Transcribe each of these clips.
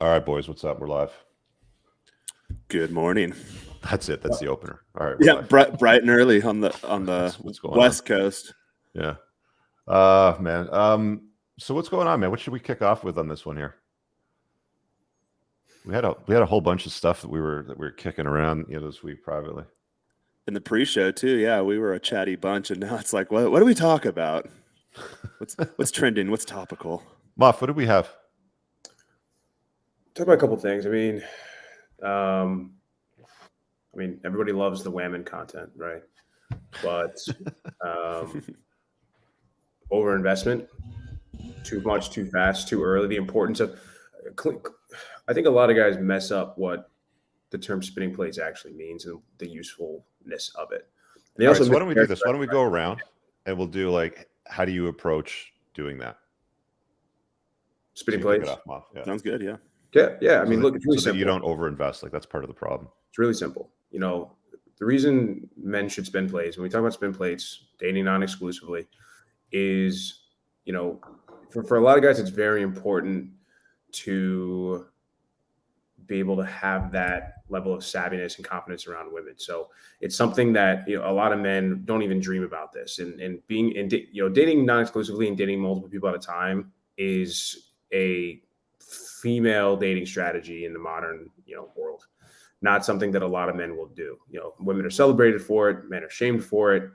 All right, boys, what's up? We're live. Good morning. That's it. That's the opener. All right, we're Yeah, live. bright and early on the What's going West Coast. Yeah. Man. So what's going on, man? What should we kick off with on this one here? We had a whole bunch of stuff that we were kicking around, this week privately. In the pre-show too, yeah, we were a chatty bunch, and now it's like, what do we talk about? What's trending? What's topical? Muff, what do we have? Talk about a couple things. I mean, everybody loves the women content, right? But overinvestment, too much, too fast, too early. The importance of, I think a lot of guys mess up what the term spinning plates actually means and the usefulness of it. All right, so why don't we do this? Why don't we go around and we'll do like, how do you approach doing that? Spinning plates. Yeah. Sounds good. Yeah. Yeah. I mean, look, it's really so that simple. you don't overinvest. Like, that's part of the problem. It's really simple. The reason men should spin plates, when we talk about spin plates, dating non-exclusively, is, for a lot of guys, it's very important to be able to have that level of savviness and confidence around women. So it's something that, a lot of men don't even dream about this. And dating non-exclusively and dating multiple people at a time is a female dating strategy in the modern, world. Not something that a lot of men will do. Women are celebrated for it. Men are shamed for it.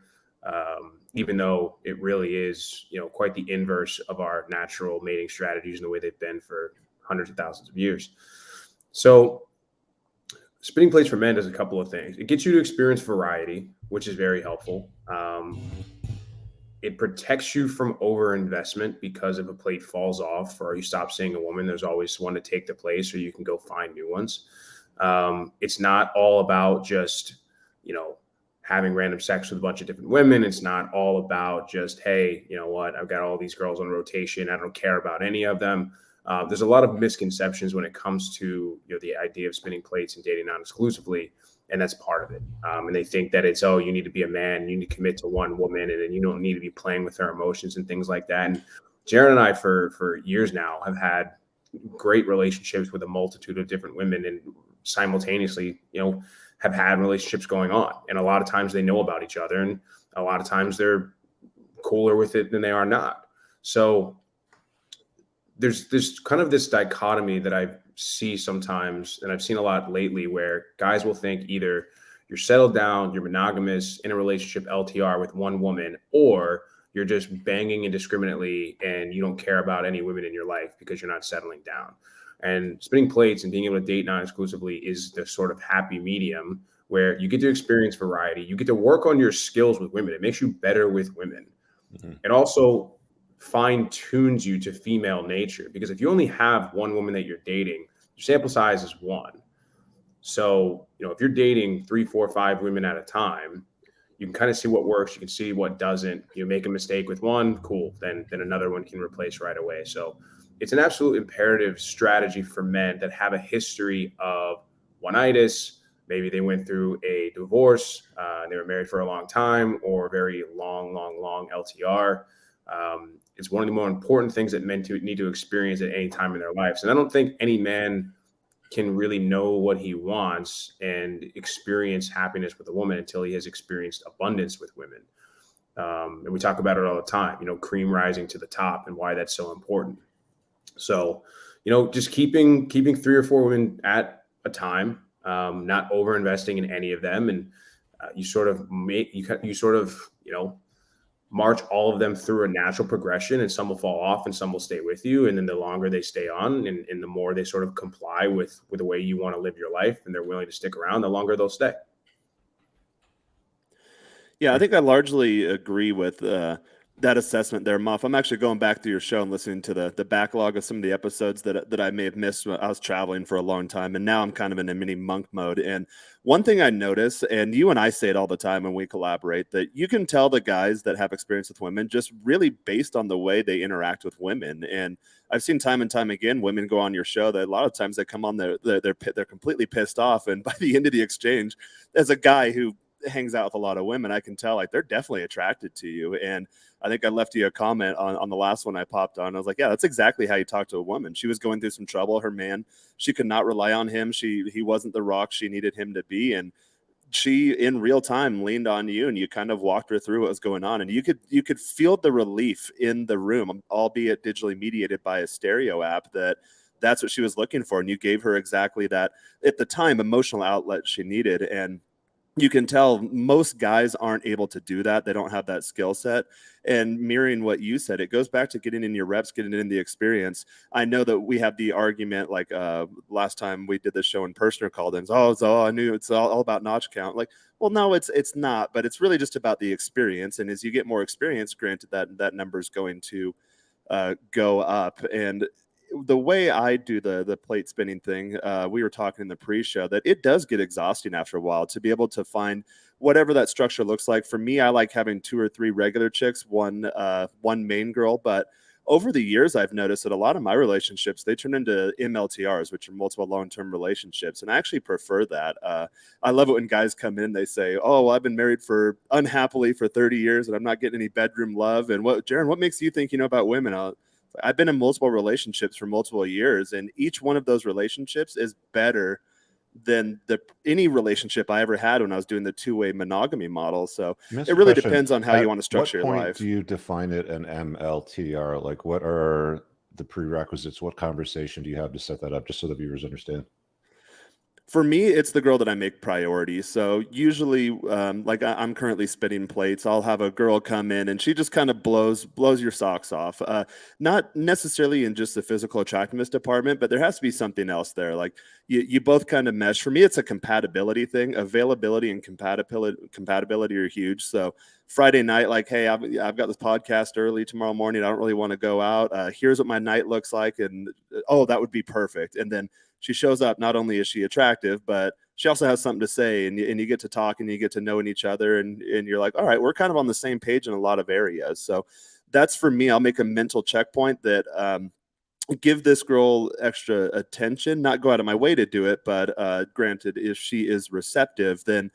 Even though it really is, quite the inverse of our natural mating strategies and the way they've been for hundreds of thousands of years. So spinning plates for men does a couple of things. It gets you to experience variety, which is very helpful. It protects you from overinvestment, because if a plate falls off or you stop seeing a woman, there's always one to take the place, or you can go find new ones. It's not all about just, having random sex with a bunch of different women. It's not all about just, hey, you know what, I've got all these girls on rotation, I don't care about any of them. There's a lot of misconceptions when it comes to the idea of spinning plates and dating non-exclusively, and that's part of it. And they think that it's, you need to be a man, you need to commit to one woman, and then you don't need to be playing with her emotions and things like that. And Jared and I, for years now, have had great relationships with a multitude of different women, and simultaneously, have had relationships going on. And a lot of times they know about each other, and a lot of times they're cooler with it than they are not. So there's kind of this dichotomy that I see sometimes, and I've seen a lot lately, where guys will think either you're settled down, you're monogamous in a relationship LTR with one woman, or you're just banging indiscriminately and you don't care about any women in your life because you're not settling down. And spinning plates and being able to date non-exclusively is the sort of happy medium where you get to experience variety. You get to work on your skills with women. It makes you better with women. Mm-hmm. It also fine tunes you to female nature, because if you only have one woman that you're dating, your sample size is one. So, if you're dating 3, 4, 5 women at a time, you can kind of see what works. You can see what doesn't. You make a mistake with one, cool. Then another one can replace right away. So it's an absolute imperative strategy for men that have a history of one-itis. Maybe they went through a divorce, and they were married for a long time, or very long LTR. It's one of the more important things that men need to experience at any time in their lives. And I don't think any man can really know what he wants and experience happiness with a woman until he has experienced abundance with women. And we talk about it all the time, cream rising to the top, and why that's so important. So, just keeping 3 or 4 women at a time, not over investing in any of them. And you sort of march all of them through a natural progression, and some will fall off and some will stay with you. And then the longer they stay on, and the more they sort of comply with the way you want to live your life, and they're willing to stick around, the longer they'll stay. Yeah, I think I largely agree with that assessment there, Muff. I'm actually going back through your show and listening to the backlog of some of the episodes that I may have missed when I was traveling for a long time. And now I'm kind of in a mini monk mode. And one thing I notice, and you and I say it all the time when we collaborate, that you can tell the guys that have experience with women just really based on the way they interact with women. And I've seen time and time again, women go on your show that a lot of times they come on, they're completely pissed off. And by the end of the exchange, as a guy who hangs out with a lot of women, I can tell like they're definitely attracted to you. And I think I left you a comment on the last one I popped on. I was like, yeah, that's exactly how you talk to a woman. She was going through some trouble. Her man, she could not rely on him. He wasn't the rock she needed him to be. And she in real time leaned on you, and you kind of walked her through what was going on, and you could feel the relief in the room, albeit digitally mediated by a stereo app, that's what she was looking for. And you gave her exactly that, at the time, emotional outlet she needed. And you can tell most guys aren't able to do that. They don't have that skill set. And mirroring what you said, it goes back to getting in your reps, getting in the experience. I know that we have the argument, like last time we did this show in person or called in, I knew it's all about notch count. Like, well, no, it's not, but it's really just about the experience. And as you get more experience, granted that number is going to go up. And the way I do the plate spinning thing, we were talking in the pre-show that it does get exhausting after a while to be able to find whatever that structure looks like. For me, I like having 2 or 3 regular chicks, one main girl. But over the years, I've noticed that a lot of my relationships, they turn into MLTRs, which are multiple long-term relationships. And I actually prefer that. I love it when guys come in, they say, oh, well, I've been married unhappily for 30 years and I'm not getting any bedroom love. And Jaron, what makes you think you know about women? I've been in multiple relationships for multiple years, and each one of those relationships is better than any relationship I ever had when I was doing the 2-way monogamy model. So it really depends on how you want to structure your life. What point do you define it an MLTR? Like, what are the prerequisites? What conversation do you have to set that up, just so the viewers understand? For me, it's the girl that I make priority. So usually, like I'm currently spinning plates, I'll have a girl come in and she just kind of blows your socks off. Not necessarily in just the physical attractiveness department, but there has to be something else there. Like you both kind of mesh. For me, it's a compatibility thing. Availability and compatibility are huge. So Friday night, like, hey, I've got this podcast early tomorrow morning. I don't really want to go out. Here's what my night looks like. And oh, that would be perfect. And then she shows up. Not only is she attractive, but she also has something to say, and you get to talk and you get to knowing each other, and you're like, all right, we're kind of on the same page in a lot of areas. So that's, for me, I'll make a mental checkpoint that give this girl extra attention, not go out of my way to do it, but granted, if she is receptive, then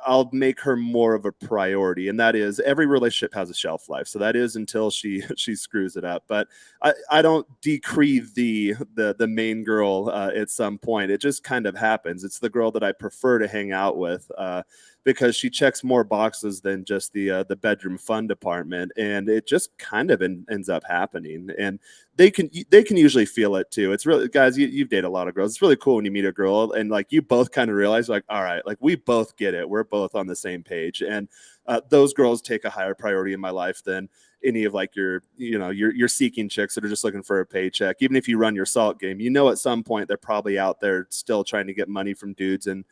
I'll make her more of a priority. And that is, every relationship has a shelf life. So that is until she screws it up. But I don't decree the main girl at some point. It just kind of happens. It's the girl that I prefer to hang out with because she checks more boxes than just the bedroom fun department. And it just kind of ends up happening. And they can usually feel it too. It's really, guys, you've dated a lot of girls. It's really cool when you meet a girl and like you both kind of realize, like, all right, like we both get it. We're both on the same page. And those girls take a higher priority in my life than any of like your seeking chicks that are just looking for a paycheck. Even if you run your salt game, at some point they're probably out there still trying to get money from dudes and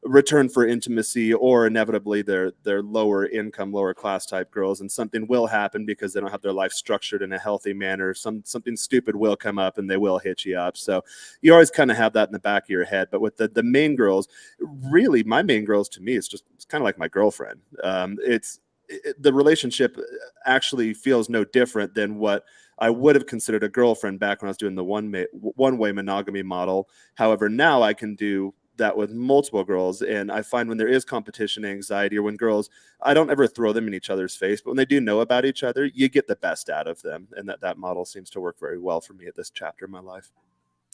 return for intimacy, or inevitably they're lower income, lower class type girls, and something will happen because they don't have their life structured in a healthy manner. Something stupid will come up and they will hit you up. So you always kind of have that in the back of your head. But with the main girls, really, my main girls to me, it's kind of like my girlfriend. The relationship actually feels no different than what I would have considered a girlfriend back when I was doing the one-way monogamy model. However, now I can do that with multiple girls, and I find when there is competition anxiety, or when girls, I don't ever throw them in each other's face, but when they do know about each other, you get the best out of them. And that model seems to work very well for me at this chapter in my life.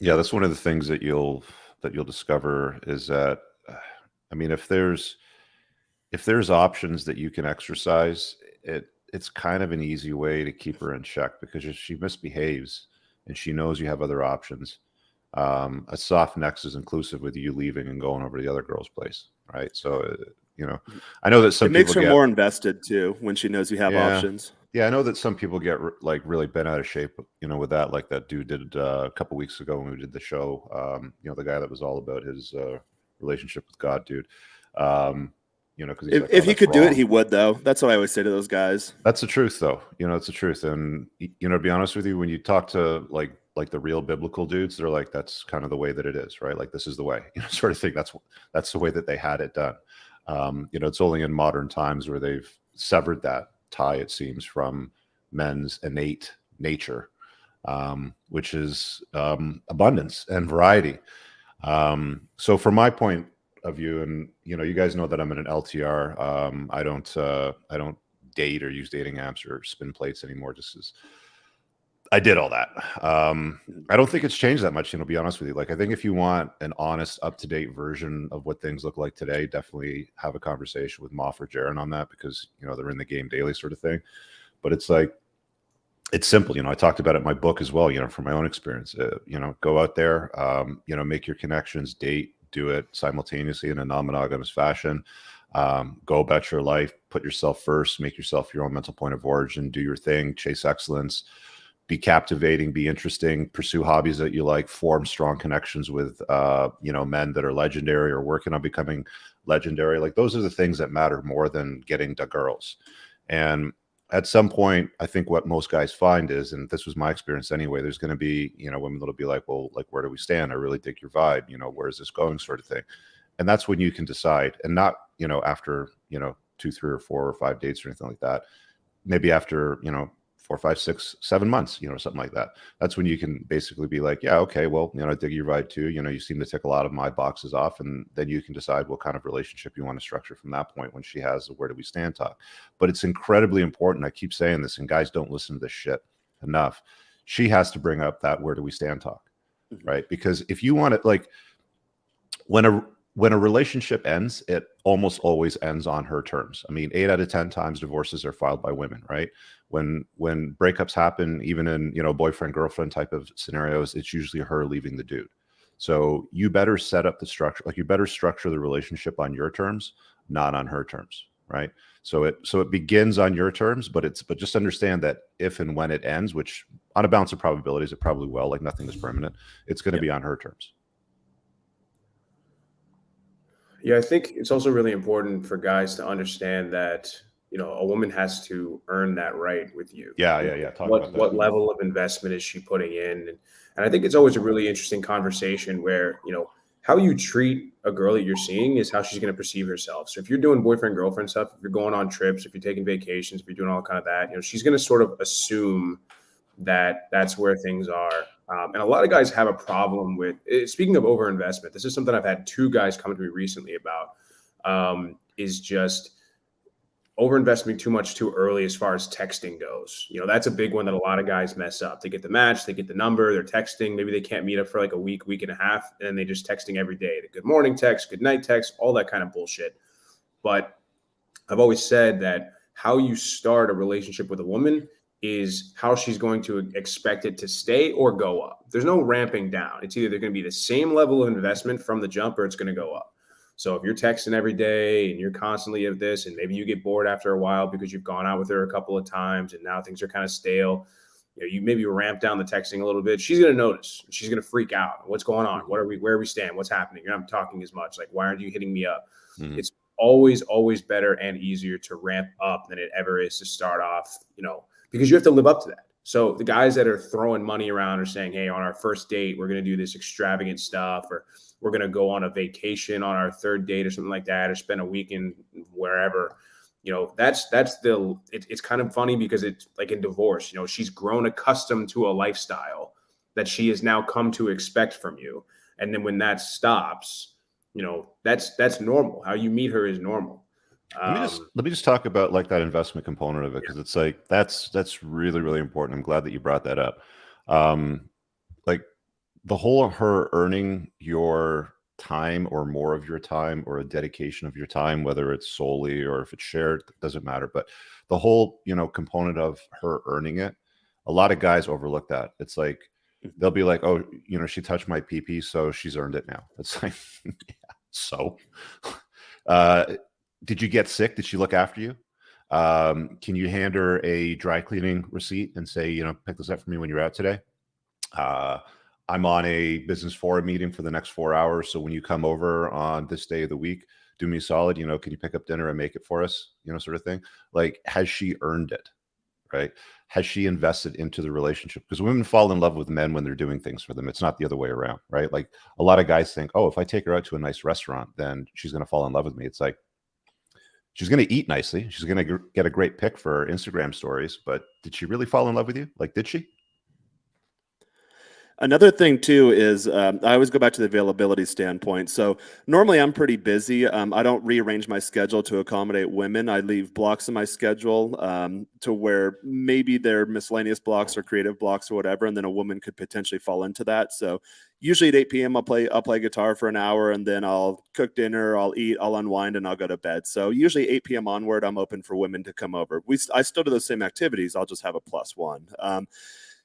Yeah, that's one of the things that you'll discover is that, I mean, if there's options that you can exercise, it's kind of an easy way to keep her in check, because if she misbehaves and she knows you have other options, a soft next is inclusive with you leaving and going over to the other girl's place, right? So I know that some it makes people her more invested too when she knows you have options. Yeah, I know that some people get like really bent out of shape, with that, like that dude did a couple weeks ago when we did the show. The guy that was all about his relationship with God, dude. Because if he could do it, he would, though. That's what I always say to those guys. That's the truth, though. It's the truth. And to be honest with you, when you talk to like the real biblical dudes, they're like, that's kind of the way that it is, right? Like, this is the way, sort of thing. That's the way that they had it done. It's only in modern times where they've severed that tie, it seems, from men's innate nature, which is abundance and variety. So from my point of you, and you guys know that I'm in an LTR. I don't date or use dating apps or spin plates anymore, just as I did all that. I don't think it's changed that much, to be honest with you. Like, I think if you want an honest, up-to-date version of what things look like today, definitely have a conversation with Moff or Jaron on that, because they're in the game daily, sort of thing. But it's like, it's simple. I talked about it in my book as well, from my own experience. Go out there, make your connections, date, do it simultaneously in a non-monogamous fashion. Go about your life, put yourself first, make yourself your own mental point of origin, do your thing, chase excellence, be captivating, be interesting, pursue hobbies that you like, form strong connections with, men that are legendary or working on becoming legendary. Like, those are the things that matter more than getting the girls. And at some point, I think what most guys find is, and this was my experience anyway, there's going to be, women that'll be like, well, like, where do we stand? I really dig your vibe. Where is this going, sort of thing. And that's when you can decide, and not, after, 2, 3, or 4 or 5 dates or anything like that. Maybe after, 4, 5, 6, 7 months, something like that. That's when you can basically be like, yeah, okay, well, I dig your vibe too. You seem to tick a lot of my boxes off. And then you can decide what kind of relationship you want to structure from that point, when she has a where do we stand talk. But it's incredibly important. I keep saying this, and guys don't listen to this shit enough. She has to bring up that where do we stand talk, right? Because if you want it, like, when a relationship ends, it almost always ends on her terms. I mean, 8 out of 10 times divorces are filed by women, right? When breakups happen, even in, boyfriend, girlfriend type of scenarios, it's usually her leaving the dude. So you better set up the structure, like, you better structure the relationship on your terms, not on her terms, right? So it begins on your terms, but just understand that if and when it ends, which on a balance of probabilities, it probably will, like, nothing is permanent, it's going to be on her terms. Yeah, I think it's also really important for guys to understand that, a woman has to earn that right with you. Yeah. Talk about that. What level of investment is she putting in? And I think it's always a really interesting conversation where, how you treat a girl that you're seeing is how she's going to perceive herself. So if you're doing boyfriend, girlfriend stuff, if you're going on trips, if you're taking vacations, if you're doing all kind of that, she's going to sort of assume that that's where things are. And a lot of guys have a problem with, speaking of overinvestment, this is something I've had 2 guys come to me recently about, is just overinvesting too much too early as far as texting goes. That's a big one that a lot of guys mess up. They get the match, they get the number, they're texting. Maybe they can't meet up for like a week, week and a half, and then they just texting every day. The good morning text, good night text, all that kind of bullshit. But I've always said that how you start a relationship with a woman is how she's going to expect it to stay or go up. There's no ramping down. It's either they're going to be the same level of investment from the jump, or it's going to go up. So if you're texting every day and you're constantly at this, and maybe you get bored after a while because you've gone out with her a couple of times and now things are kind of stale, you maybe ramp down the texting a little bit. She's going to notice. She's going to freak out. What's going on? Where are we stand? What's happening? You're not talking as much. Like, why aren't you hitting me up? Mm-hmm. It's always better and easier to ramp up than it ever is to start off, because you have to live up to that. So the guys that are throwing money around are saying, hey, on our first date, we're going to do this extravagant stuff, or we're going to go on a vacation on our 3rd date or something like that, or spend a weekend wherever. It's kind of funny because it's like in divorce, she's grown accustomed to a lifestyle that she has now come to expect from you. And then when that stops, that's normal. How you meet her is normal. Let me just talk about like that investment component of it, because it's like that's really, really important. I'm glad that you brought that up. Like, the whole her earning your time or more of your time, or a dedication of your time, whether it's solely or if it's shared, it doesn't matter. But the whole component of her earning it, a lot of guys overlook that. It's like they'll be like, oh, she touched my pee-pee, so she's earned it now. It's like, yeah, so did you get sick? Did she look after you? Can you hand her a dry cleaning receipt and say, pick this up for me when you're out today? I'm on a business forum meeting for the next 4 hours, so when you come over on this day of the week, do me a solid, can you pick up dinner and make it for us, sort of thing. Like, has she earned it, right? Has she invested into the relationship? Because women fall in love with men when they're doing things for them. It's not the other way around, right? Like, a lot of guys think, oh, if I take her out to a nice restaurant, then she's going to fall in love with me. It's like, she's going to eat nicely. She's going to get a great pic for her Instagram stories. But did she really fall in love with you? Like, did she? Another thing too is I always go back to the availability standpoint. So normally I'm pretty busy. I don't rearrange my schedule to accommodate women. I leave blocks in my schedule to where maybe they're miscellaneous blocks or creative blocks or whatever, and then a woman could potentially fall into that. So usually at 8 p.m. I'll play guitar for an hour, and then I'll cook dinner, I'll eat, I'll unwind, and I'll go to bed. So usually 8 p.m. onward, I'm open for women to come over. I still do those same activities. I'll just have a +1.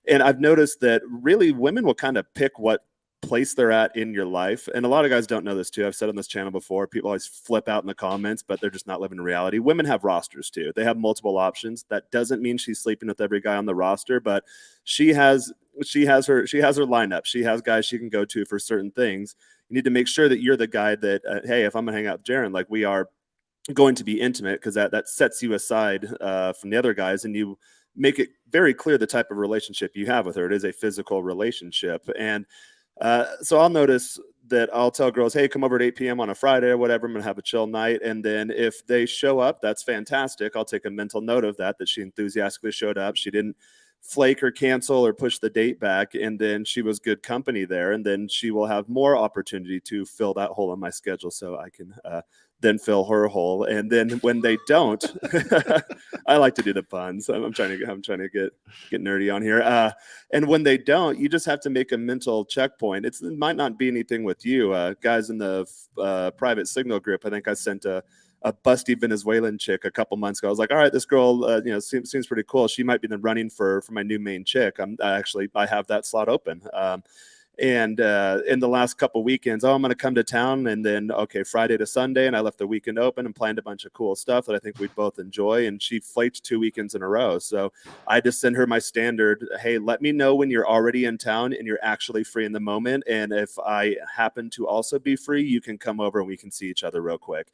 And I've noticed that really women will kind of pick what place they're at in your life. And a lot of guys don't know this too. I've said on this channel before, people always flip out in the comments, but they're just not living in reality. Women have rosters too. They have multiple options. That doesn't mean she's sleeping with every guy on the roster, but she has her lineup. She has guys she can go to for certain things. You need to make sure that you're the guy that, hey, if I'm gonna hang out with Jaron, like we are going to be intimate, because that sets you aside from the other guys, and you make it very clear the type of relationship you have with her. It is a physical relationship. And so I'll notice that I'll tell girls, hey, come over at 8 p.m. on a Friday or whatever. I'm going to have a chill night. And then if they show up, that's fantastic. I'll take a mental note of that she enthusiastically showed up. She didn't flake or cancel or push the date back. And then she was good company there. And then she will have more opportunity to fill that hole in my schedule, so I can then fill her hole. And then when they don't, I like to do the puns. I'm trying to get nerdy on here. And when they don't, you just have to make a mental checkpoint. It might not be anything with you, guys in the private signal group. I think I sent a busty Venezuelan chick a couple months ago. I was like, all right, this girl, seems pretty cool. She might be the running for my new main chick. I have that slot open. And in the last couple weekends, I'm going to come to town, and then Friday to Sunday, and I left the weekend open and planned a bunch of cool stuff that I think we'd both enjoy. And she flaked 2 weekends in a row, so I just send her my standard, hey, let me know when you're already in town and you're actually free in the moment, and if I happen to also be free, you can come over and we can see each other real quick.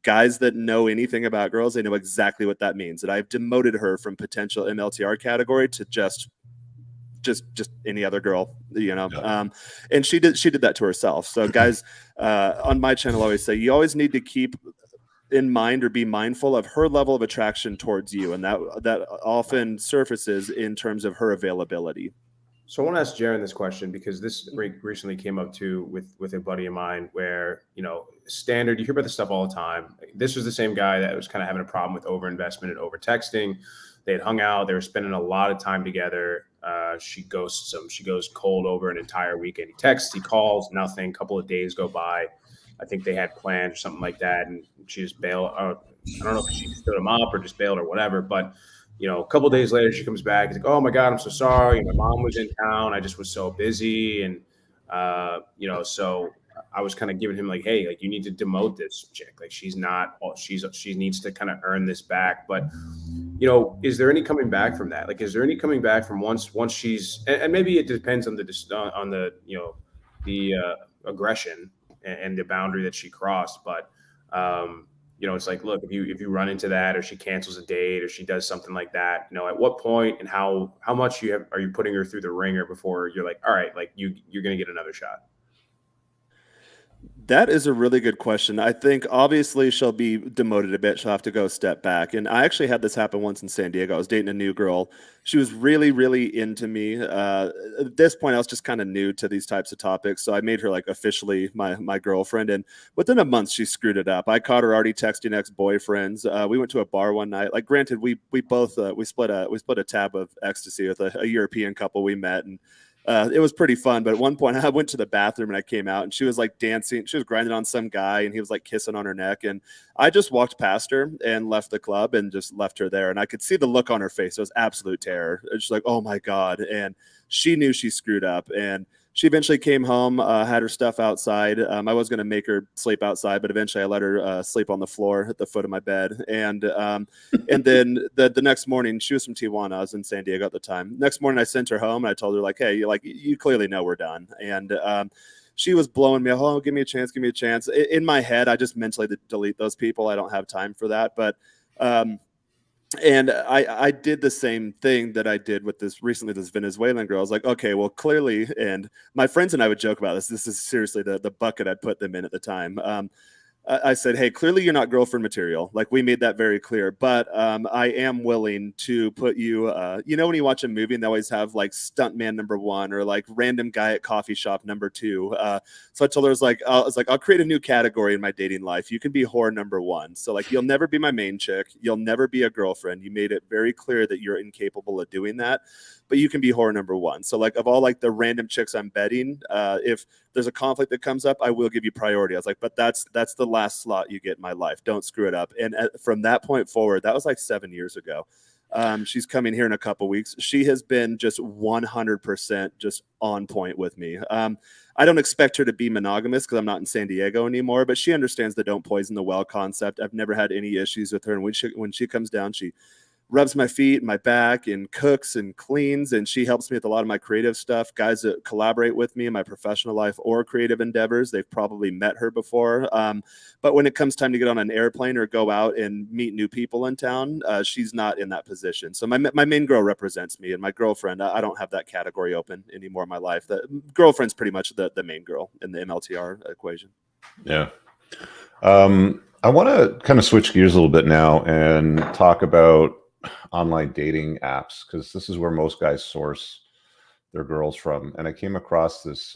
Guys that know anything about girls, they know exactly what that means, that I've demoted her from potential MLTR category to just any other girl, and she did that to herself. So guys on my channel always say, you always need to keep in mind or be mindful of her level of attraction towards you, and that often surfaces in terms of her availability. So I want to ask Jaron this question, because this recently came up too with a buddy of mine, where, standard, you hear about this stuff all the time. This was the same guy that was kind of having a problem with overinvestment and over texting. They had hung out. They were spending a lot of time together. She ghosts him. She goes cold over an entire weekend. He texts, he calls, nothing. A couple of days go by. I think they had plans or something like that, and she just bailed. I don't know if she stood him up or just bailed or whatever, but a couple of days later, she comes back. He's like, "Oh my God, I'm so sorry. My mom was in town. I just was so busy." And, so I was kind of giving him like, "Hey, like, you need to demote this chick. Like, she needs to kind of earn this back." But, is there any coming back from that? Like, is there any coming back from once she's, and maybe it depends on the aggression and the boundary that she crossed. But, it's like, look, if you run into that, or she cancels a date, or she does something like that, at what point and how much are you putting her through the ringer before you're like, all right, like you're going to get another shot? That is a really good question. I think obviously she'll be demoted a bit. She'll have to go a step back. And I actually had this happen once in San Diego. I was dating a new girl. She was really, really into me. At this point, I was just kind of new to these types of topics. So I made her like officially my girlfriend. And within a month, she screwed it up. I caught her already texting ex-boyfriends. We went to a bar one night. Like, granted, we both we split a tab of ecstasy with a European couple we met, and it was pretty fun. But at one point I went to the bathroom and I came out, and she was like dancing. She was grinding on some guy, and he was like kissing on her neck. And I just walked past her and left the club and just left her there. And I could see the look on her face. It was absolute terror. It's like, oh my God. And she knew she screwed up. And she eventually came home, had her stuff outside. I was going to make her sleep outside, but eventually I let her sleep on the floor at the foot of my bed. And then the next morning, she was from Tijuana. I was in San Diego at the time. Next morning, I sent her home, and I told her, like, hey, you clearly know we're done. And she was blowing me, oh, give me a chance, give me a chance. In my head, I just mentally delete those people. I don't have time for that. But and I did the same thing that I did with this Venezuelan girl. I was like, okay, well, clearly, and my friends and I would joke about this. This is seriously the bucket I'd put them in at the time. I said, hey, clearly you're not girlfriend material. Like, we made that very clear, but I am willing to put you, you know, when you watch a movie and they always have like stuntman #1 or like random guy at coffee shop #2. So I told her, I was like, I'll create a new category in my dating life. You can be whore #1. So like, you'll never be my main chick. You'll never be a girlfriend. You made it very clear that you're incapable of doing that, but you can be whore #1. So like, of all like the random chicks I'm betting, if there's a conflict that comes up, I will give you priority. I was like, but that's the last slot you get in my life. Don't screw it up. And from that point forward, that was like 7 years ago. She's coming here in a couple weeks. She has been just 100% just on point with me. I don't expect her to be monogamous because I'm not in San Diego anymore, but she understands the don't poison the well concept. I've never had any issues with her. And when she comes down, she rubs my feet and my back and cooks and cleans, and she helps me with a lot of my creative stuff. Guys that collaborate with me in my professional life or creative endeavors, they've probably met her before. But when it comes time to get on an airplane or go out and meet new people in town, she's not in that position. So my main girl represents me, and my girlfriend, I don't have that category open anymore in my life. The girlfriend's pretty much the main girl in the MLTR equation. Yeah. I want to kind of switch gears a little bit now and talk about online dating apps, because this is where most guys source their girls from. And I came across this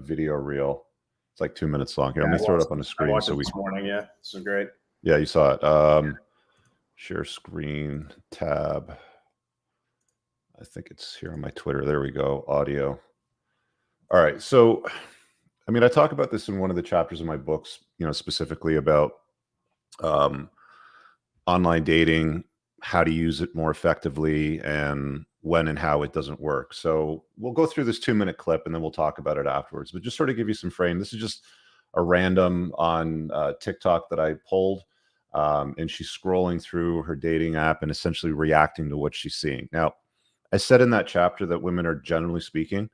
video reel. It's like 2 minutes long. Here, let me throw it up on the screen. I watched it this morning. Yeah, this is great. Yeah, you saw it. Share screen tab. I think it's here on my Twitter. There we go. Audio. All right. So, I mean, I talk about this in one of the chapters of my books, you know, specifically about online dating, how to use it more effectively, and when and how it doesn't work. So we'll go through this 2-minute clip and then we'll talk about it afterwards, but just sort of give you some frame. This is just a random on TikTok that I pulled, and she's scrolling through her dating app and essentially reacting to what she's seeing. Now, I said in that chapter that women are, generally speaking,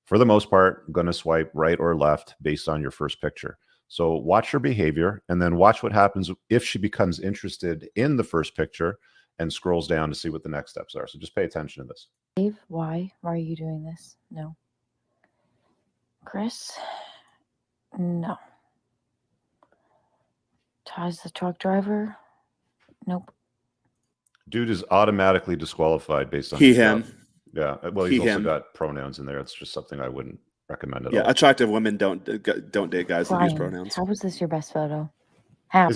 for the most part, going to swipe right or left based on your first picture. So watch her behavior and then watch what happens if she becomes interested in the first picture and scrolls down to see what the next steps are. So just pay attention to this. Dave, why? Why are you doing this? No. Chris? No. Ty's the truck driver? Nope. Dude is automatically disqualified based on He, his him. job. Yeah. Well, he's He, also him. got pronouns in there. It's just something I wouldn't recommend at all. Yeah, attractive women don't date guys that use Brian, pronouns. how was this your best photo? How?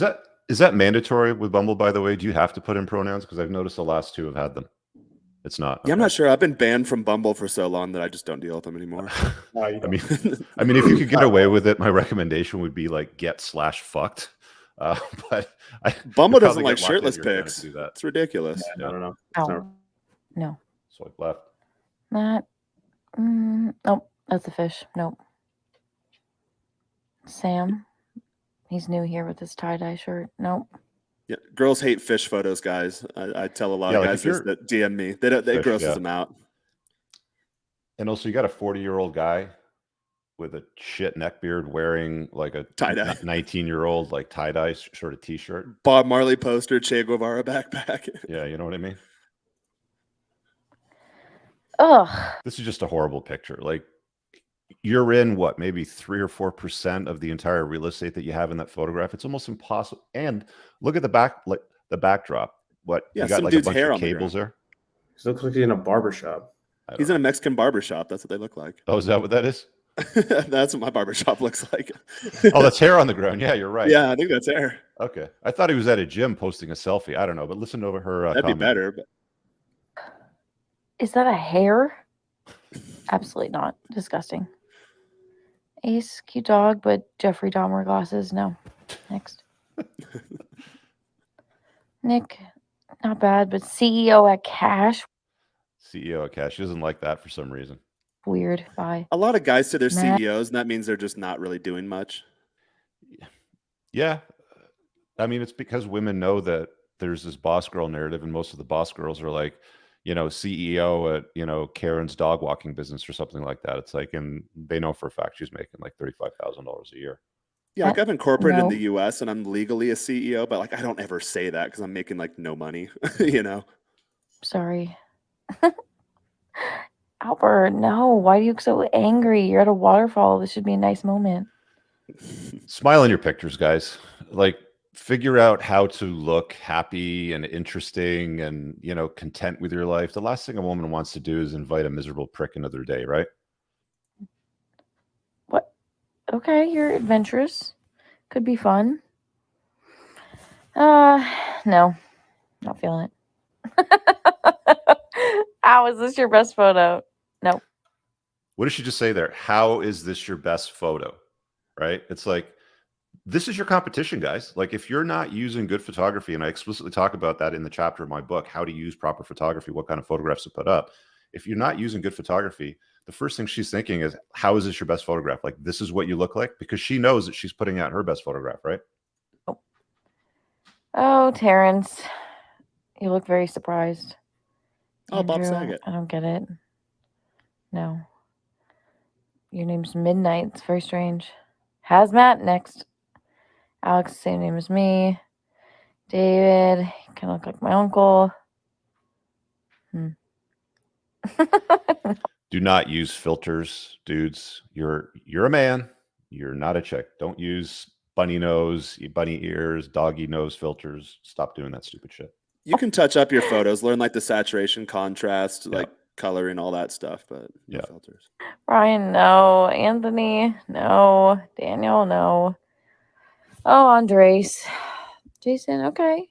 Is that mandatory with Bumble, by the way? Do you have to put in pronouns? Because I've noticed the last two have had them. It's not. Yeah, I'm not sure. I've been banned from Bumble for so long that I just don't deal with them anymore. No, you I don't. mean, if you could get away with it, my recommendation would be like get/fucked. But Bumble you'll doesn't probably like get lucky shirtless if you're gonna pics. do that. It's ridiculous. Yeah, I don't know. Ow. No. Swipe left. That. Nope. That's a fish. Nope. Sam. He's new here with his tie-dye shirt. Nope. Yeah, girls hate fish photos, guys. I tell a lot of like guys if this that DM me. It fish, grosses yeah. them out. And also, you got a 40-year-old guy with a shit neck beard wearing like a Tie-dye. 19-year-old like tie-dye sort of t-shirt. Bob Marley poster, Che Guevara backpack. Yeah, you know what I mean? Ugh. This is just a horrible picture. Like, you're in what, maybe 3 or 4% of the entire real estate that you have in that photograph. It's almost impossible. And look at the backdrop. What, Yeah, you got some like a dude's bunch hair of on the cables there? He looks like he's in a barbershop. He's in a Mexican barbershop. That's what they look like. Oh, is that what that is? That's what my barbershop looks like. Oh, that's hair on the ground. Yeah, you're right. Yeah, I think that's hair. Okay. I thought he was at a gym posting a selfie. I don't know, but listen to her That'd comment. be better. But Is that a hair? Absolutely not. Disgusting. Ace, cute dog, but Jeffrey Dahmer glasses. No. Next. Nick, not bad, but CEO at Cash. CEO at Cash. She doesn't like that for some reason. Weird. Bye. a lot of guys say they're Matt. CEOs, and that means they're just not really doing much. Yeah. I mean, it's because women know that there's this boss girl narrative, and most of the boss girls are like, you know, CEO at, you know, Karen's dog walking business or something like that. It's like, and they know for a fact she's making like $35,000 a year. Yeah, like I've incorporated in No. the US and I'm legally a CEO, but like I don't ever say that because I'm making like no money, you know? Sorry. Albert, no. Why are you so angry? You're at a waterfall. This should be a nice moment. Smile in your pictures, guys. like figure out how to look happy and interesting and, you know, content with your life. The last thing a woman wants to do is invite a miserable prick into their day, right? What? Okay, you're adventurous. Could be fun. No, not feeling it. How is this your best photo? No. What did she just say there? How is this your best photo? Right? It's like, this is your competition, guys. Like, if you're not using good photography, and I explicitly talk about that in the chapter of my book, how to use proper photography, what kind of photographs to put up. If you're not using good photography, the first thing she's thinking is, how is this your best photograph? Like, this is what you look like, because she knows that she's putting out her best photograph, right? Oh, Terrence, you look very surprised. Oh, Bob Andrew, Saget. I don't get it. No. Your name's Midnight. It's very strange. Hazmat, next. Alex, same name as me. David, kind of look like my uncle. Do not use filters, dudes. You're a man. You're not a chick. Don't use bunny nose, bunny ears, doggy nose filters. Stop doing that stupid shit. You can touch up your photos, learn like the saturation, contrast, Yeah. like coloring, all that stuff, but no Yeah. filters. Ryan, no. Anthony, no. Daniel, no. Oh, Andres. Jason, okay.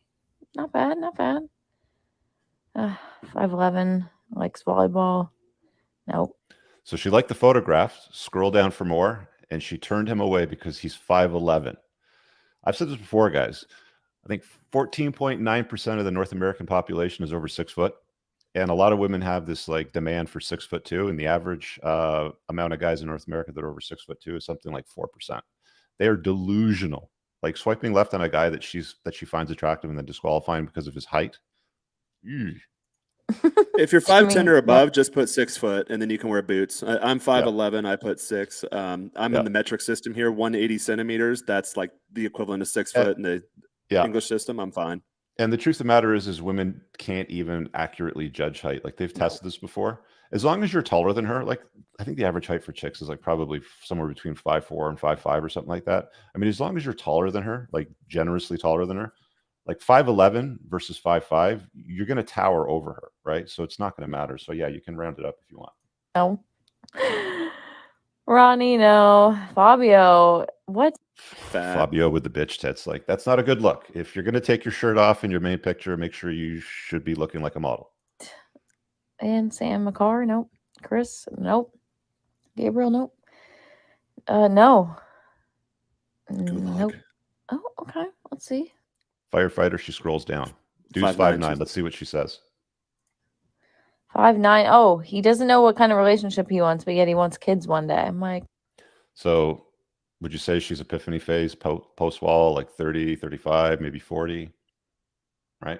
Not bad, not bad. 5'11", likes volleyball. Nope. So she liked the photograph, scroll down for more, and she turned him away because he's 5'11". I've said this before, guys. I think 14.9% of the North American population is over 6 foot. And a lot of women have this like demand for 6'2", and the average amount of guys in North America that are over 6'2" is something like 4%. They are delusional. Like swiping left on a guy that she finds attractive and then disqualifying because of his height. If you're Jimmy, 5'10" or above, just put 6 foot, and then you can wear boots. I'm 5'11". I put 6. I'm in the metric system here, 180 centimeters. That's like the equivalent of 6 foot in the English system. I'm fine. And the truth of the matter is women can't even accurately judge height. Like they've tested this before. As long as you're taller than her, like I think the average height for chicks is like probably somewhere between 5'4" and 5'5" or something like that. I mean, as long as you're taller than her, like generously taller than her, like 5'11" versus 5'5", you're going to tower over her, right? So it's not going to matter. So yeah, you can round it up if you want. No. Ronnie, no. Fabio, what? Fat. Fabio with the bitch tits. Like, that's not a good look. If you're going to take your shirt off in your main picture, make sure you should be looking like a model. And Sam McCarr, nope. Chris, nope. Gabriel, nope. No. Nope. Oh, okay. Let's see. Firefighter, she scrolls down. Dude's 5'9". Let's see what she says. 5'9". Oh, he doesn't know what kind of relationship he wants, but yet he wants kids one day. I'm like, so would you say she's epiphany phase post-wall, like 30, 35, maybe 40? Right?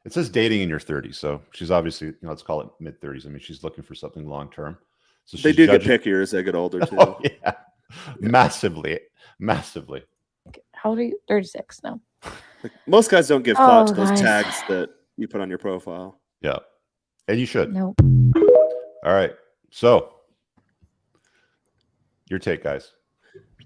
It says dating in your 30s. So she's obviously, you know, let's call it mid-30s. I mean, she's looking for something long-term. So they do get pickier as they get older, too. Oh, yeah. Massively. how old are you? 36. No. Like, most guys don't give thought to those tags that you put on your profile. Yeah. And you should. Nope. All right. So your take, guys.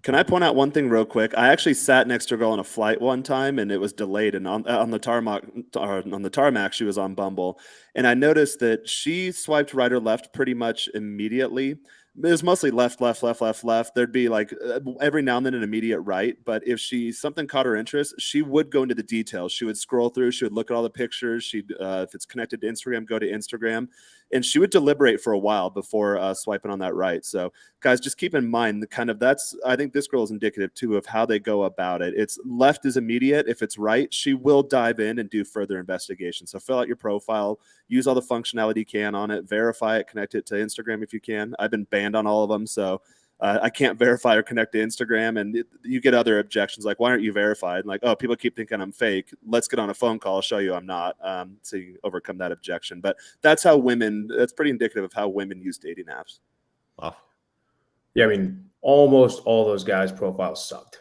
Can I point out one thing real quick? I actually sat next to a girl on a flight one time, and it was delayed. And on the tarmac, she was on Bumble, and I noticed that she swiped right or left pretty much immediately. It was mostly left. There'd be like every now and then an immediate right, but if something caught her interest, she would go into the details. She would scroll through. She would look at all the pictures. She'd, if it's connected to Instagram, go to Instagram, and she would deliberate for a while before swiping on that right. So, guys, just keep in mind I think this girl is indicative too of how they go about it. It's left is immediate. If it's right, she will dive in and do further investigation. So fill out your profile, use all the functionality you can on it, verify it, connect it to Instagram if you can. I've been banned on all of them, so I can't verify or connect to Instagram. And you get other objections like, why aren't you verified? And like, oh, people keep thinking I'm fake. Let's get on a phone call. I'll show you I'm not. So you overcome that objection. But that's pretty indicative of how women use dating apps. Wow. Yeah, I mean, almost all those guys' profiles sucked.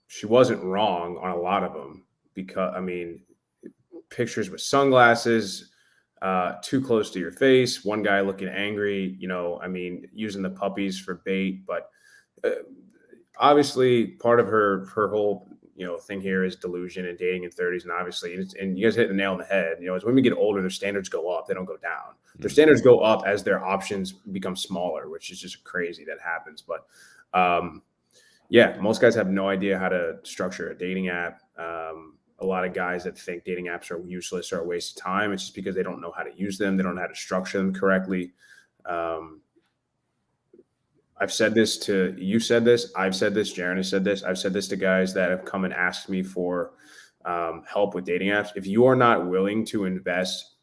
She wasn't wrong on a lot of them because, I mean, pictures with sunglasses, too close to your face, one guy looking angry, you know, I mean, using the puppies for bait. But obviously part of her whole thing here is delusion and dating in 30s, and obviously, and you guys hit the nail on the head. As women get older, their standards go up; they don't go down. Their standards go up as their options become smaller, which is just crazy that happens. But yeah, most guys have no idea how to structure a dating app. A lot of guys that think dating apps are useless or a waste of time, it's just because they don't know how to use them. They don't know how to structure them correctly. I've said this to you, said this, I've said this, Jaron has said this. I've said this to guys that have come and asked me for help with dating apps. If you are not willing to invest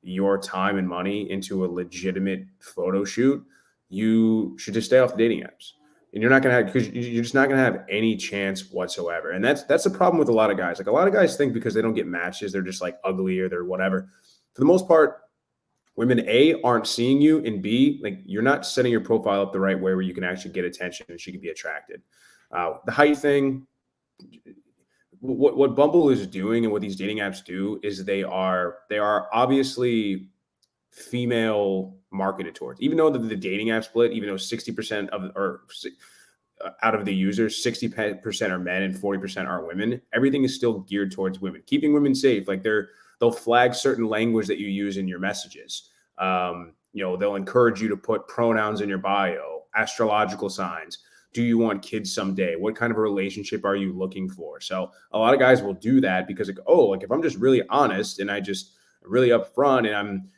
your time and money into a legitimate photo shoot, you should just stay off the dating apps. And you're not going to have, because you're just not going to have any chance whatsoever. And that's the problem with a lot of guys. Like, a lot of guys think because they don't get matches, they're just like ugly or they're whatever. For the most part, women, A, aren't seeing you, and B, like, you're not setting your profile up the right way where you can actually get attention and she can be attracted. The height thing, what Bumble is doing and what these dating apps do is they are obviously female marketed towards, even though the dating app split, even though 60% out of the users, 60% are men and 40% are women, everything is still geared towards women, keeping women safe. Like, they'll flag certain language that you use in your messages. They'll encourage you to put pronouns in your bio, astrological signs. Do you want kids someday? What kind of a relationship are you looking for? So a lot of guys will do that because, like, if I'm just really honest and I just really upfront and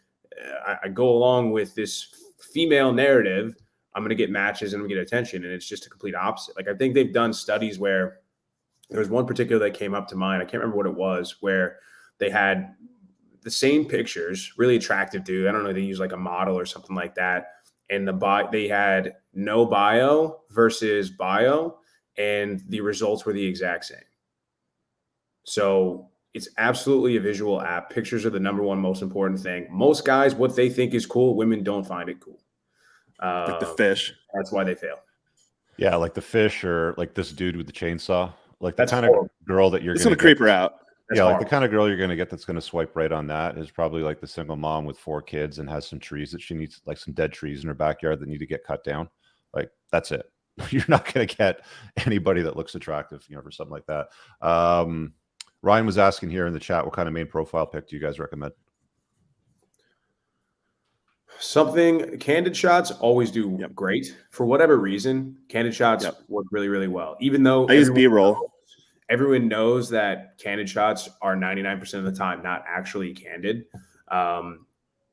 I go along with this female narrative, I'm going to get matches and I'm going to get attention. And it's just a complete opposite. Like, I think they've done studies where there was one particular that came up to mind. I can't remember what it was, where they had the same pictures, really attractive dude. I don't know, they use like a model or something like that. And they had no bio versus bio, and the results were the exact same. So it's absolutely a visual app. Pictures are the number one most important thing. Most guys, what they think is cool, women don't find it cool. Like the fish. That's why they fail. Yeah, like the fish, or like this dude with the chainsaw. Like the That's kind horrible. of girl that you're It's going going to creep her out. That's yeah, like horrible. the kind of girl you're going to get that's going to swipe right on that is probably like the single mom with 4 kids and has some trees that she needs, like some dead trees in her backyard that need to get cut down. Like, that's it. You're not going to get anybody that looks attractive, for something like that. Ryan was asking here in the chat, what kind of main profile pic do you guys recommend? Candid shots always do great. For whatever reason, candid shots work really, really well. Even though I use B-roll. Everyone knows that candid shots are 99% of the time not actually candid.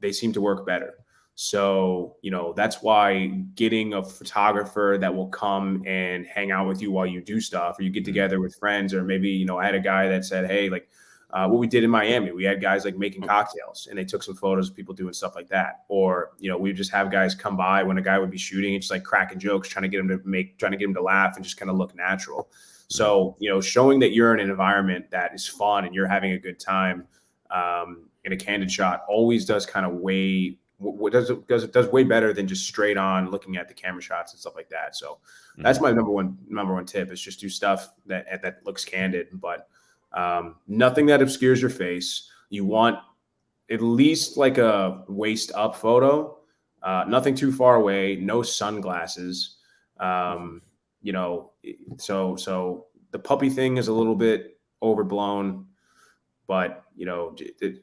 They seem to work better. So, that's why getting a photographer that will come and hang out with you while you do stuff, or you get together with friends, or maybe, I had a guy that said, hey, like, what we did in Miami, we had guys like making cocktails and they took some photos of people doing stuff like that. Or, we just have guys come by when a guy would be shooting and just like cracking jokes, trying to get him to laugh and just kind of look natural. So, showing that you're in an environment that is fun and you're having a good time in a candid shot always does kind of does way better than just straight on looking at the camera shots and stuff like that. So that's my number one tip, is just do stuff that looks candid, but nothing that obscures your face. You want at least like a waist up photo, nothing too far away, no sunglasses. So the puppy thing is a little bit overblown, but the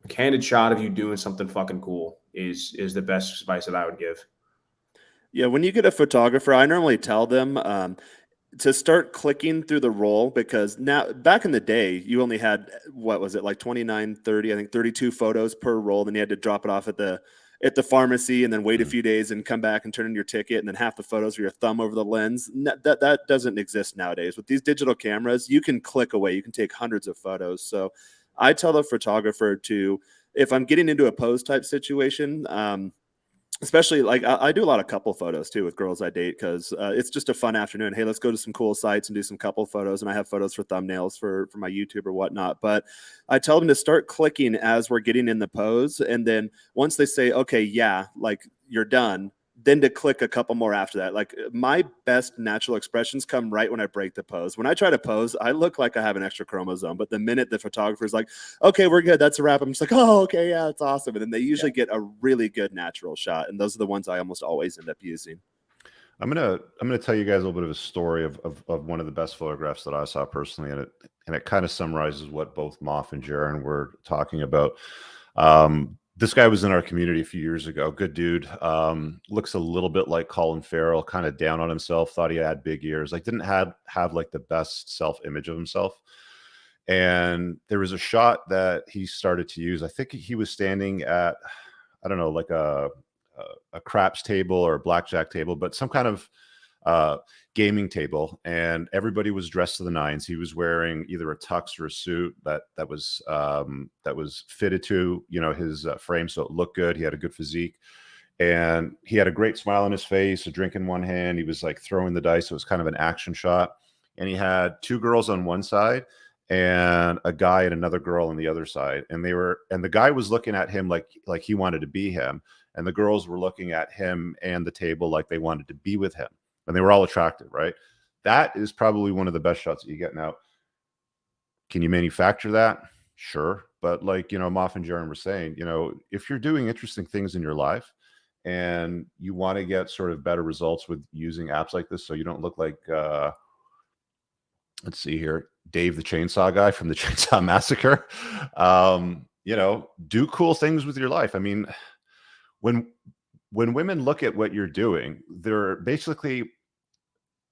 candid shot of you doing something fucking cool is the best advice that I would give. Yeah, when you get a photographer, I normally tell them to start clicking through the roll, because now, back in the day, you only had, what was it, like 29, 30, I think 32 photos per roll. Then you had to drop it off at the pharmacy and then wait a few days and come back and turn in your ticket. And then half the photos are your thumb over the lens. That doesn't exist nowadays. With these digital cameras, you can click away. You can take hundreds of photos. So I tell the photographer to, if I'm getting into a pose type situation, especially like I do a lot of couple photos too with girls I date, because it's just a fun afternoon. Hey, let's go to some cool sites and do some couple photos. And I have photos for thumbnails for my YouTube or whatnot. But I tell them to start clicking as we're getting in the pose. And then once they say, okay, yeah, like you're done, then to click a couple more after that. Like, my best natural expressions come right when I break the pose. When I try to pose, I look like I have an extra chromosome. But the minute the photographer's like, okay, we're good, that's a wrap, I'm just like, oh, okay, yeah, that's awesome. And then they usually get a really good natural shot. And those are the ones I almost always end up using. I'm gonna tell you guys a little bit of a story of one of the best photographs that I saw personally, and it kind of summarizes what both Moff and Jaron were talking about. This guy was in our community a few years ago. Good dude. Looks a little bit like Colin Farrell, kind of down on himself. Thought he had big ears. Like didn't have like the best self image of himself. And there was a shot that he started to use. I think he was standing at, I don't know, like a craps table or a blackjack table, but some kind of uh, gaming table, and everybody was dressed to the nines. He was wearing either a tux or a suit that was fitted to his frame, so it looked good. He had a good physique, and he had a great smile on his face, a drink in one hand. He was like throwing the dice. So it was kind of an action shot, and he had two girls on one side and a guy and another girl on the other side, and the guy was looking at him like he wanted to be him, and the girls were looking at him and the table like they wanted to be with him, and they were all attractive, right? That is probably one of the best shots that you get. Now, can you manufacture that? Sure. But like, Moff and Jaron were saying, if you're doing interesting things in your life and you want to get sort of better results with using apps like this, so you don't look like, let's see here, Dave the Chainsaw Guy from the Chainsaw Massacre, do cool things with your life. I mean, when women look at what you're doing, they're basically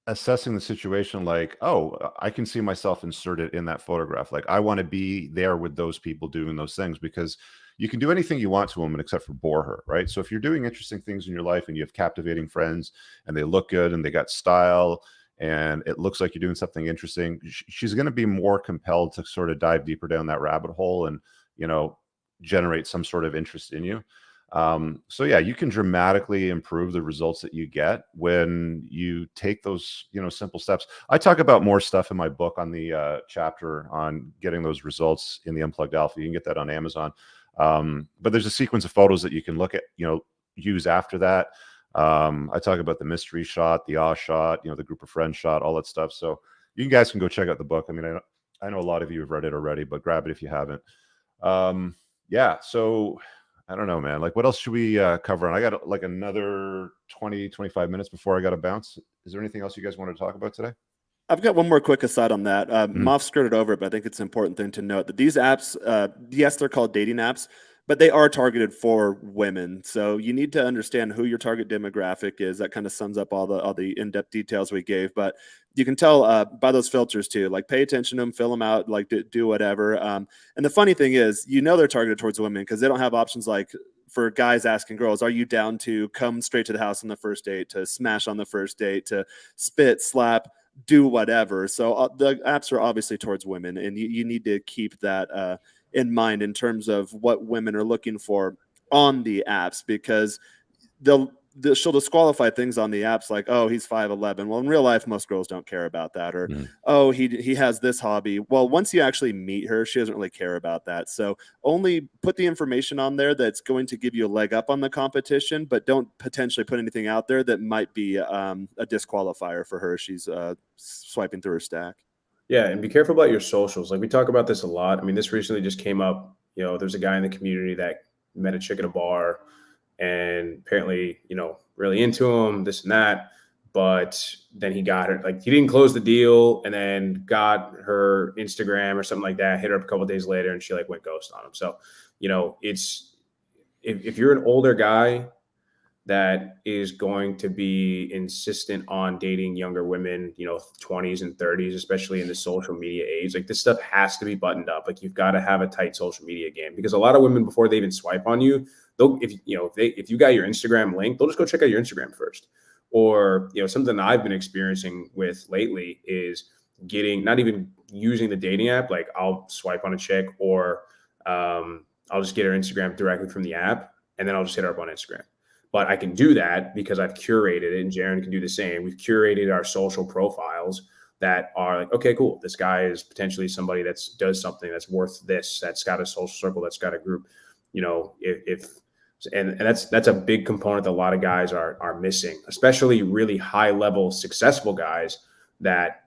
assessing the situation like, oh, I can see myself inserted in that photograph. Like, I want to be there with those people doing those things, because you can do anything you want to a woman except for bore her, right? So if you're doing interesting things in your life and you have captivating friends and they look good and they got style and it looks like you're doing something interesting, she's going to be more compelled to sort of dive deeper down that rabbit hole and, generate some sort of interest in you. So yeah, you can dramatically improve the results that you get when you take those, simple steps. I talk about more stuff in my book on the chapter on getting those results in the Unplugged Alpha. You can get that on Amazon. But there's a sequence of photos that you can look at, use after that. I talk about the mystery shot, the awe shot, the group of friends shot, all that stuff. So you guys can go check out the book. I mean, I know a lot of you have read it already, but grab it if you haven't. Yeah. So I don't know, man. Like, what else should we cover? And I got like another 20, 25 minutes before I got to bounce. Is there anything else you guys want to talk about today? I've got one more quick aside on that. Mhm. Moff skirted over it, but I think it's an important thing to note that these apps, yes, they're called dating apps, but they are targeted for women. So you need to understand who your target demographic is. That kind of sums up all the in-depth details we gave. But you can tell by those filters too. Like, pay attention to them, fill them out, like do whatever. And the funny thing is, they're targeted towards women because they don't have options like for guys asking girls, "Are you down to come straight to the house on the first date, to smash on the first date, to spit, slap, do whatever?" So the apps are obviously towards women, and you need to keep that in mind in terms of what women are looking for on the apps, because she'll disqualify things on the apps like, "Oh, he's 5'11". Well, in real life, most girls don't care about that. Or, Mhm. "Oh, he has this hobby." Well, once you actually meet her, she doesn't really care about that. So only put the information on there that's going to give you a leg up on the competition, but don't potentially put anything out there that might be a disqualifier for her as she's swiping through her stack. Yeah, and be careful about your socials. Like, we talk about this a lot. I mean, this recently just came up. There's a guy in the community that met a chick at a bar, and apparently, really into him, this and that. But then he got her, like, he didn't close the deal, and then got her Instagram or something like that. Hit her up a couple of days later, and she like went ghost on him. So, it's if you're an older guy that is going to be insistent on dating younger women, 20s and 30s, especially in the social media age. Like, this stuff has to be buttoned up. Like, you've got to have a tight social media game, because a lot of women, before they even swipe on you, they'll, if you got your Instagram link, they'll just go check out your Instagram first. Or, something that I've been experiencing with lately is not even using the dating app. Like, I'll swipe on a chick, or I'll just get her Instagram directly from the app, and then I'll just hit her up on Instagram. But I can do that because I've curated it, and Jaron can do the same. We've curated our social profiles that are like, okay, cool. This guy is potentially somebody that does something that's worth this, that's got a social circle, that's got a group, and that's a big component that a lot of guys are missing, especially really high level successful guys that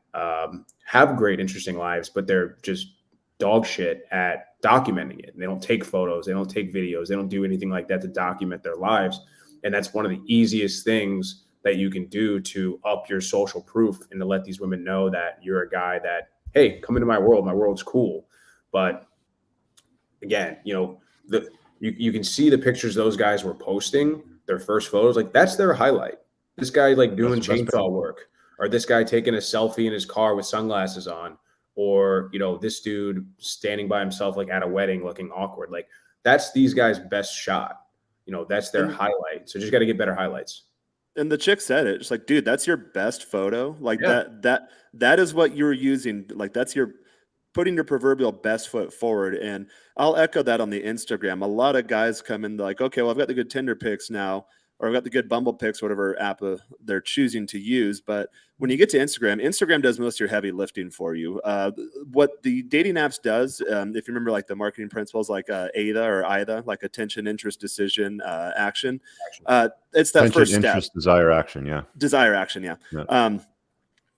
have great, interesting lives, but they're just dog shit at documenting it. And they don't take photos, they don't take videos, they don't do anything like that to document their lives. And that's one of the easiest things that you can do to up your social proof and to let these women know that you're a guy that, hey, come into my world. My world's cool. But again, you can see the pictures those guys were posting, their first photos, like that's their highlight. This guy like doing That's the best chainsaw work, or this guy taking a selfie in his car with sunglasses on, or this dude standing by himself like at a wedding looking awkward. Like that's these guys' best shot. That's their highlight. So just got to get better highlights. And the chick said it. It's like, dude, that's your best photo. Like Yeah. that is what you're using. Like that's your putting your proverbial best foot forward. And I'll echo that on the Instagram. A lot of guys come in like, okay, well, I've got the good Tinder pics now, or I've got the good Bumble pics, whatever app they're choosing to use. But when you get to Instagram does most of your heavy lifting for you. What the dating apps does, if you remember like the marketing principles, like AIDA or IDA, like attention, interest, decision, action. It's that Attention, first step. interest, desire, action. Yeah. Desire, action. Yeah.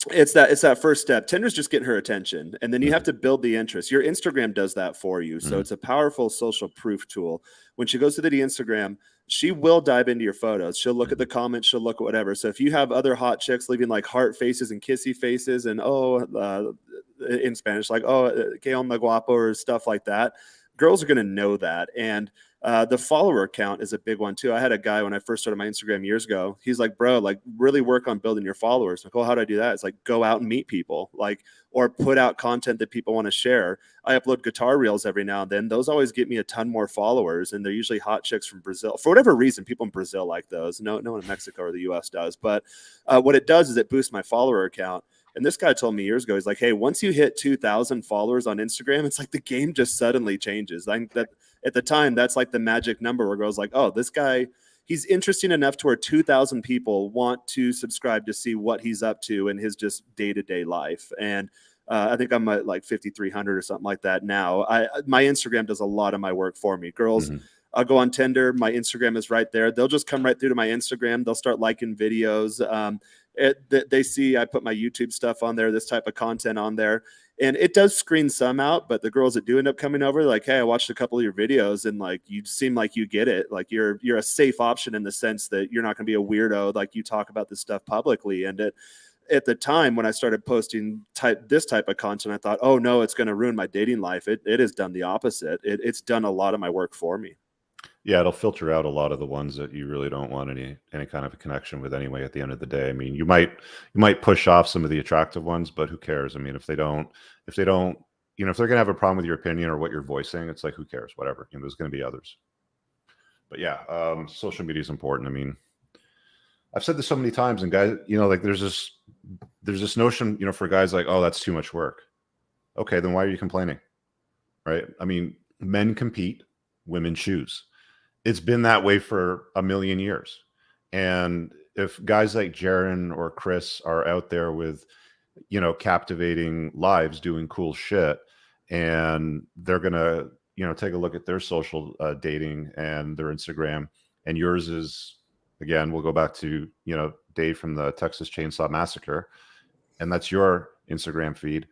It's that first step. Tinder's just getting her attention, and then you have to build the interest. Your Instagram does that for you. So it's a powerful social proof tool. When she goes to the Instagram, she will dive into your photos. She'll look at the comments. She'll look at whatever. So if you have other hot chicks leaving like heart faces and kissy faces and in Spanish, like, que onda guapo or stuff like that, girls are going to know that. And the follower count is a big one too. I had a guy when I first started my Instagram years ago. He's like, bro, like really work on building your followers. I'm like, oh, how do I do that? It's like, go out and meet people, like, or put out content that people want to share. I upload guitar reels every now and then. Those always get me a ton more followers. And they're usually hot chicks from Brazil. For whatever reason, people in Brazil like those. No one in Mexico or the US does. But what it does is it boosts my follower account. And this guy told me years ago, he's like, hey, once you hit 2,000 followers on Instagram, it's like the game just suddenly changes. I think that at the time, that's like the magic number where girls like, oh, this guy, he's interesting enough to where 2,000 people want to subscribe to see what he's up to in his just day-to-day life. And I think I'm at like 5,300 or something like that now. My Instagram does a lot of my work for me. Girls, I'll go on Tinder. My Instagram is right there. They'll just come right through to my Instagram. They'll start liking videos. They see I put my YouTube stuff on there, this type of content on there. And it does screen some out, but the girls that do end up coming over, like, hey, I watched a couple of your videos and like, you seem like you get it. Like you're a safe option in the sense that you're not going to be a weirdo. Like you talk about this stuff publicly. And at the time when I started posting this type of content, I thought, oh no, it's going to ruin my dating life. It has done the opposite. It's done a lot of my work for me. Yeah, it'll filter out a lot of the ones that you really don't want any kind of a connection with anyway at the end of the day. I mean, you might push off some of the attractive ones, but who cares? I mean, if they're going to have a problem with your opinion or what you're voicing, it's like, who cares? Whatever. There's going to be others. But yeah, social media is important. I mean, I've said this so many times, and guys, like there's this notion, for guys like, oh, that's too much work. Okay, then why are you complaining? Right? I mean, men compete, women choose. It's been that way for a million years. And if guys like Jaron or Chris are out there with, captivating lives doing cool shit, and they're going to, take a look at their social dating and their Instagram, and yours is, again, we'll go back to, Dave from the Texas Chainsaw Massacre, and that's your Instagram feed.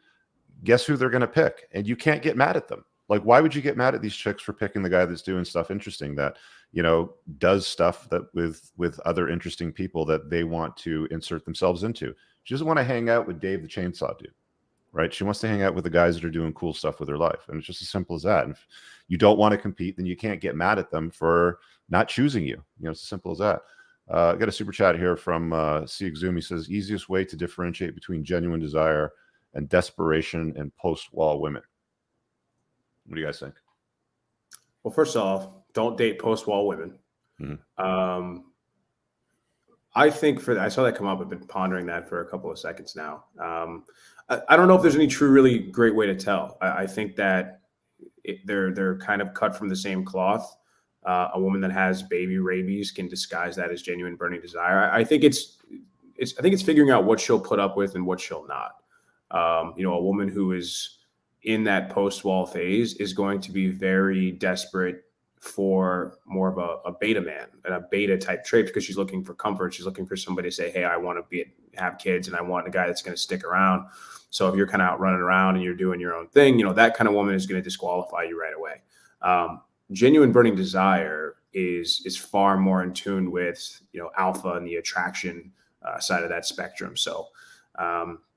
Guess who they're going to pick? And you can't get mad at them. Like, why would you get mad at these chicks for picking the guy that's doing stuff interesting, that, does stuff that with other interesting people that they want to insert themselves into? She doesn't want to hang out with Dave the Chainsaw Dude, right? She wants to hang out with the guys that are doing cool stuff with their life. And it's just as simple as that. And if you don't want to compete, then you can't get mad at them for not choosing you. It's as simple as that. I got a super chat here from C. Exum. He says, easiest way to differentiate between genuine desire and desperation in post-wall women. What do you guys think? Well, first off, don't date post-wall women. I think I saw that come up. I've been pondering that for a couple of seconds now. I don't know if there's any true, really great way to tell. I think that they're kind of cut from the same cloth. A woman that has baby rabies can disguise that as genuine burning desire. I think it's figuring out what she'll put up with and what she'll not. A woman who is in that post-wall phase is going to be very desperate for more of a beta man and a beta type trait, because she's looking for comfort. She's looking for somebody to say, hey, I want to have kids and I want a guy that's going to stick around. So if you're kind of out running around and you're doing your own thing, that kind of woman is going to disqualify you right away. Genuine burning desire is far more in tune with, alpha and the attraction side of that spectrum. So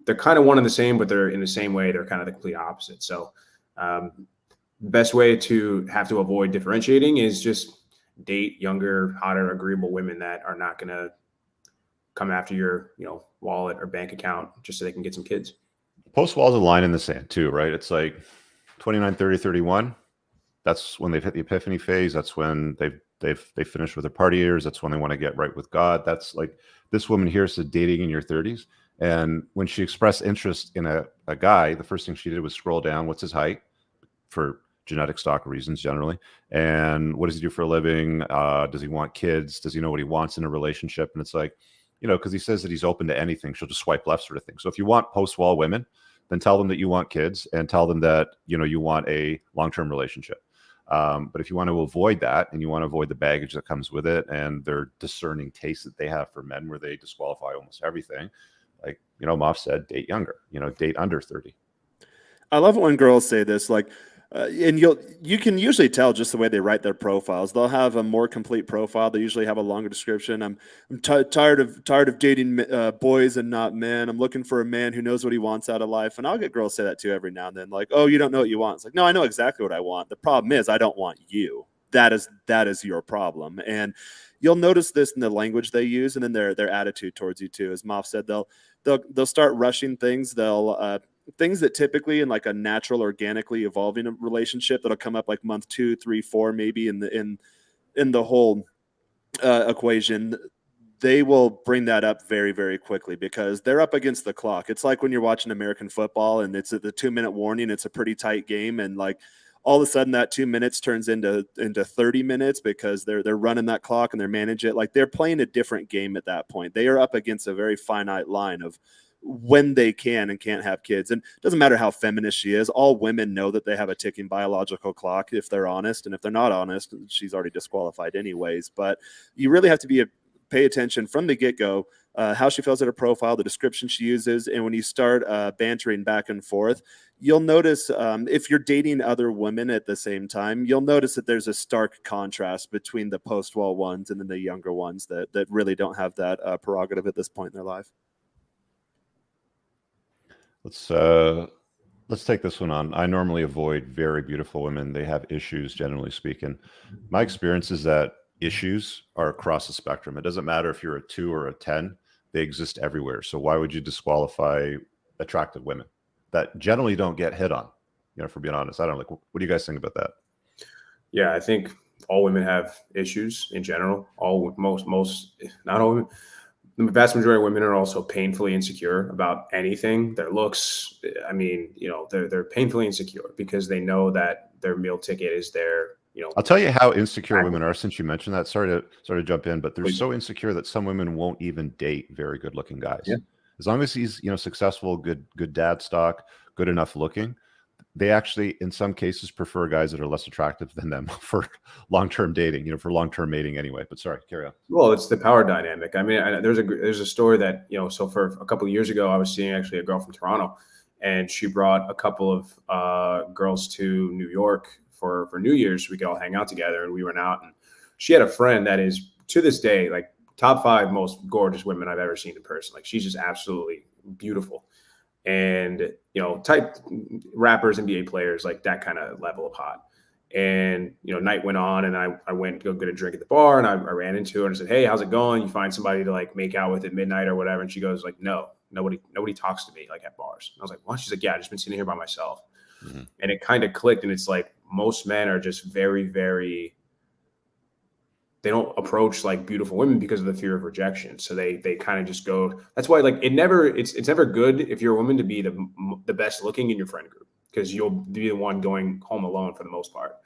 they're kind of one and the same, but they're in the same way, they're kind of the complete opposite. So best way to have to avoid differentiating is just date younger, hotter, agreeable women that are not going to come after your, wallet or bank account just so they can get some kids. Post wall's a line in the sand too, right? It's like 29, 30, 31. That's when they've hit the epiphany phase. That's when they finished with their party years. That's when they want to get right with God. That's like this woman here said dating in your 30s. And when she expressed interest in a guy, the first thing she did was scroll down. What's his height? For genetic stock reasons generally. And what does he do for a living? Does he want kids? Does he know what he wants in a relationship? And it's like, because he says that he's open to anything, she'll just swipe left sort of thing. So if you want post-wall women, then tell them that you want kids and tell them that, you want a long-term relationship. But if you want to avoid that and you want to avoid the baggage that comes with it and their discerning taste that they have for men where they disqualify almost everything, like, Moff said, date younger, date under 30. I love it when girls say this, like, and you can usually tell just the way they write their profiles. They'll have a more complete profile. They usually have a longer description. I'm tired of dating boys and not men. I'm looking for a man who knows what he wants out of life. And I'll get girls say that too every now and then, like, oh, you don't know what you want. It's like, no, I know exactly what I want. The problem is I don't want you. That is your problem. And you'll notice this in the language they use and in their attitude towards you too. As Moff said, they'll start rushing things. They'll things that typically in like a natural, organically evolving relationship that'll come up like month 2, 3, 4, maybe in the whole equation, they will bring that up very, very quickly because they're up against the clock. It's like when you're watching American football and it's at the 2-minute warning, it's a pretty tight game. And like all of a sudden that 2 minutes turns into 30 minutes because they're running that clock and they're managing it. Like they're playing a different game at that point. They are up against a very finite line of when they can and can't have kids. And it doesn't matter how feminist she is. All women know that they have a ticking biological clock if they're honest. And if they're not honest, she's already disqualified anyways. But you really have to pay attention from the get-go, how she fills out her profile, the description she uses. And when you start bantering back and forth, you'll notice if you're dating other women at the same time, you'll notice that there's a stark contrast between the post-wall ones and then the younger ones that really don't have that prerogative at this point in their life. Let's take this one on. I normally avoid very beautiful women. They have issues, generally speaking. My experience is that issues are across the spectrum. It doesn't matter if you're a 2 or a 10. They exist everywhere. So why would you disqualify attractive women that generally don't get hit on? For being honest, I don't like. What do you guys think about that? Yeah, I think all women have issues in general. Most, not all women. The vast majority of women are also painfully insecure about anything. Their looks, they're painfully insecure because they know that their meal ticket is their, I'll tell you how insecure women are since you mentioned that. Sorry to jump in, but they're so insecure that some women won't even date very good looking guys. Yeah. As long as he's, successful, good dad stock, good enough looking, they actually, in some cases, prefer guys that are less attractive than them for long-term dating, for long-term mating anyway. But sorry, carry on. Well, it's the power dynamic. I mean, there's a story that, so for a couple of years ago, I was seeing actually a girl from Toronto, and she brought a couple of girls to New York for New Year's. We could all hang out together, and we went out, and she had a friend that is, to this day, like top 5 most gorgeous women I've ever seen in person. Like she's just absolutely beautiful. And, type rappers, NBA players, like that kind of level of hot. And, night went on and I went to go get a drink at the bar and I ran into her and I said, hey, how's it going? You find somebody to like make out with at midnight or whatever. And she goes like, no, nobody talks to me like at bars. And I was like, what? She's like, yeah, I just been sitting here by myself. Mm-hmm. And it kind of clicked. And it's like, most men are just very, very, they don't approach like beautiful women because of the fear of rejection. So they kind of just go. That's why like it's never good if you're a woman to be the best looking in your friend group because you'll be the one going home alone for the most part.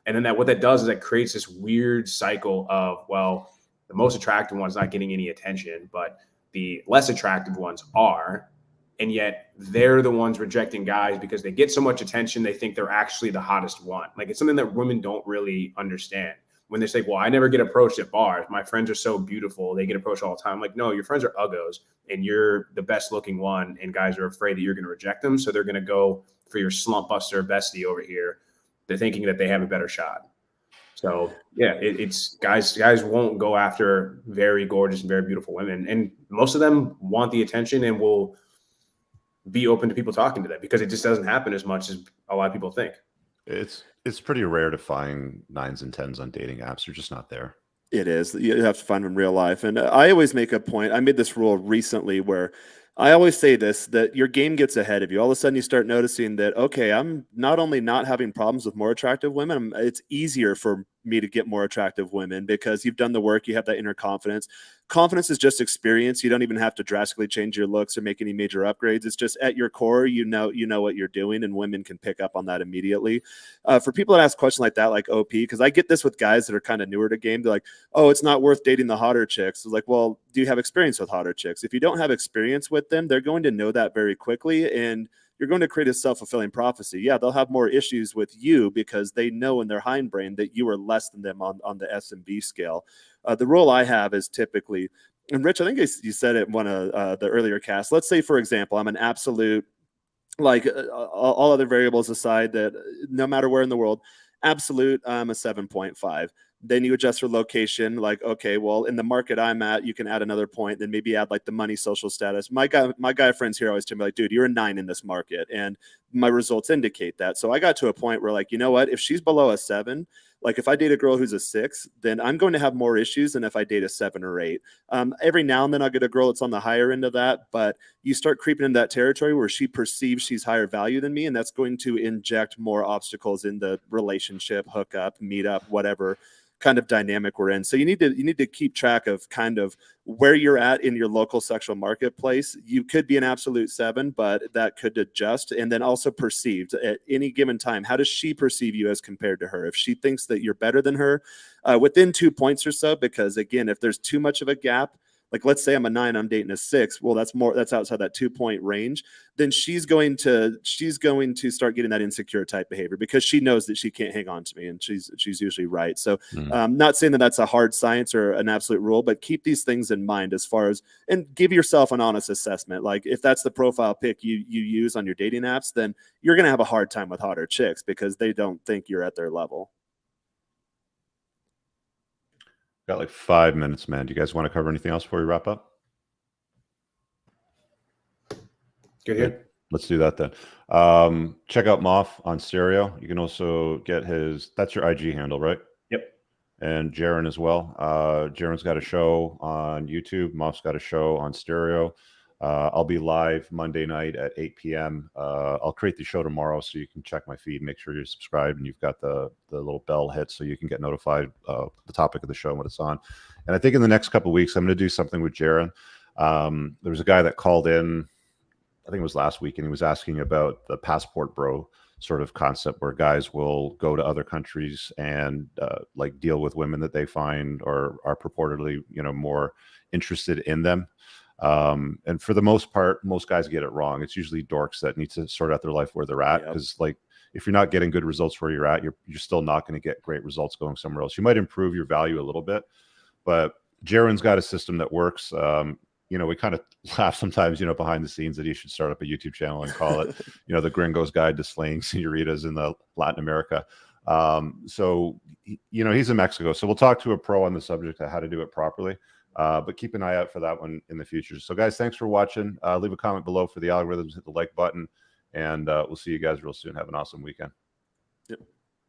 And then what that does is that creates this weird cycle of, well, the most attractive one's not getting any attention, but the less attractive ones are. And yet they're the ones rejecting guys because they get so much attention. They think they're actually the hottest one. Like it's something that women don't really understand. When they say, well, I never get approached at bars. My friends are so beautiful. They get approached all the time. I'm like, no, your friends are uggos and you're the best looking one. And guys are afraid that you're going to reject them. So they're going to go for your slump buster bestie over here. They're thinking that they have a better shot. So yeah, it's guys won't go after very gorgeous and very beautiful women, and most of them want the attention and will be open to people talking to them because it just doesn't happen as much as a lot of people think. It's pretty rare to find 9s and 10s on dating apps. They're just not there. It is. You have to find them in real life. And I always make a point. I made this rule recently where I always say this, that your game gets ahead of you. All of a sudden you start noticing that, okay, I'm not only not having problems with more attractive women, it's easier for me to get more attractive women because you've done the work, you have that inner confidence. Confidence is just experience. You don't even have to drastically change your looks or make any major upgrades. It's just at your core, you know what you're doing, and women can pick up on that immediately. For people that ask questions like that, like OP, because I get this with guys that are kind of newer to game. They're like, oh, it's not worth dating the hotter chicks. It's like, well, do you have experience with hotter chicks? If you don't have experience with them, they're going to know that very quickly, and you're going to create a self-fulfilling prophecy. Yeah, they'll have more issues with you because they know in their hindbrain that you are less than them on the S&B scale. The rule I have is typically, and Rich, I think you said it in one of the earlier casts. Let's say, for example, I'm an absolute, like all other variables aside, that no matter where in the world, absolute, I'm a 7.5. Then you adjust for location, like, okay, well, in the market I'm at, you can add another point, then maybe add like the money, social status. My guy friends here always tell me like, dude, you're a 9 in this market, and my results indicate that. So I got to a point where, like, you know what, if she's below a 7, like if I date a girl who's a 6, then I'm going to have more issues than if I date a 7 or 8. Every now and then I'll get a girl that's on the higher end of that, but you start creeping into that territory where she perceives she's higher value than me, and that's going to inject more obstacles in the relationship, hookup, meetup, whatever kind of dynamic we're in. So you need to keep track of kind of where you're at in your local sexual marketplace. You could be an absolute 7, but that could adjust. And then also perceived at any given time. How does she perceive you as compared to her? If she thinks that you're better than her, within 2 points or so, because again, if there's too much of a gap, like let's say I'm a 9, I'm dating a 6. Well, that's outside that 2-point range. Then she's going to start getting that insecure type behavior because she knows that she can't hang on to me, and she's usually right. So not saying that that's a hard science or an absolute rule, but keep these things in mind as far as, and give yourself an honest assessment. Like if that's the profile pic you use on your dating apps, then you're going to have a hard time with hotter chicks because they don't think you're at their level. Got like 5 minutes, man. Do you guys want to cover anything else before we wrap up? Good here. Let's do that then. Check out Moff on Stereo. You can also get that's your IG handle, right? Yep. And Jaron as well. Jaron's got a show on YouTube. Moff's got a show on Stereo. I'll be live Monday night at 8 p.m. I'll create the show tomorrow, so you can check my feed. Make sure you're subscribed and you've got the little bell hit so you can get notified the topic of the show and what it's on. And I think in the next couple of weeks, I'm going to do something with Jaron. There was a guy that called in, I think it was last week, and he was asking about the passport bro sort of concept where guys will go to other countries and like deal with women that they find or are purportedly, more interested in them. And for the most part, most guys get it wrong. It's usually dorks that need to sort out their life where they're at. Because like, if you're not getting good results where you're at, you're still not going to get great results going somewhere else. You might improve your value a little bit, but Jaron's got a system that works. We kind of laugh sometimes, behind the scenes that he should start up a YouTube channel and call it, the Gringo's Guide to Slaying Senoritas in the Latin America. So, he's in Mexico. So we'll talk to a pro on the subject of how to do it properly. But keep an eye out for that one in the future. So guys, thanks for watching. Leave a comment below for the algorithms, hit the like button, and we'll see you guys real soon. Have an awesome weekend. Yep.